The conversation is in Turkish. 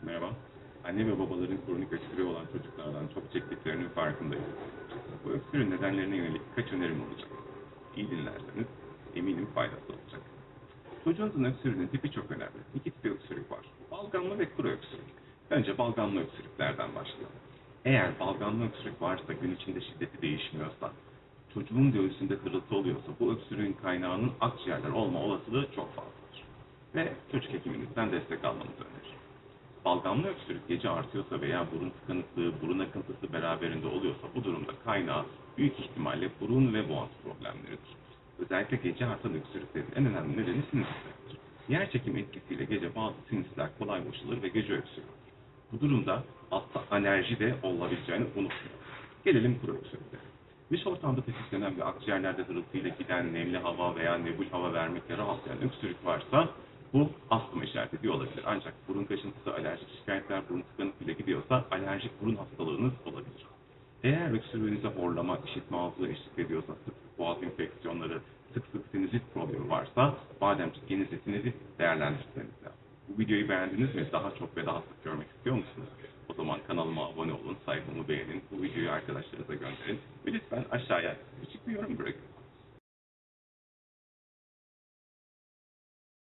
Merhaba. Anne ve babaların kronik öksürüğü olan çocuklardan çok çektiklerinin farkındayım. Bu öksürüğün nedenlerine yönelik birkaç önerim olacak. İyi dinlerseniz eminim faydası olacak. Çocuğunuzun öksürüğünün tipi çok önemli. İki tipi öksürük var. Balgamlı ve kuru öksürük. Önce balgamlı öksürüklerden başlayalım. Eğer balgamlı öksürük varsa, gün içinde şiddeti değişmiyorsa, çocuğun göğsünde hırıltı oluyorsa bu öksürüğün kaynağının akciğerler olma olasılığı çok fazladır. Ve çocuk hekiminizden destek almanızı öneririm. Balgamlı öksürük gece artıyorsa veya burun tıkanıklığı, burun akıntısı beraberinde oluyorsa bu durumda kaynağı büyük ihtimalle burun ve boğaz problemleridir. Özellikle gece artan öksürüklerin en önemli nedeni sinüslerdir. Yer çekim etkisiyle gece bazı sinüsler kolay boşalır ve gece öksürük. Bu durumda altta alerji de olabileceğini unutmayalım. Gelelim kuru öksürüklere. Dış ortamda tetiklenen ve akciğerlerde hırıltıyla giden nemli hava veya nebul hava vermekle rahatlayan öksürük varsa bu astım işaret ediyor olabilir. Ancak burun kaşıntısı, alerjik şikayetler, burun tıkanıklığıyla gidiyorsa alerjik burun hastalığınız olabilir. Eğer öksürüğünüze horlama, işitme azlığı eşlik ediyorsa, sık sık boğaz enfeksiyonları, sık sık sinüzit problemi varsa bademcik genizletinizi değerlendirmeniz lazım. Bu videoyu beğendiniz mi? Daha çok ve daha sık görmek istiyor musunuz? O zaman kanalıma abone olun, sayfamı beğenin, bu videoyu arkadaşlarınıza gönderin ve lütfen aşağıya küçük bir yorum bırakın.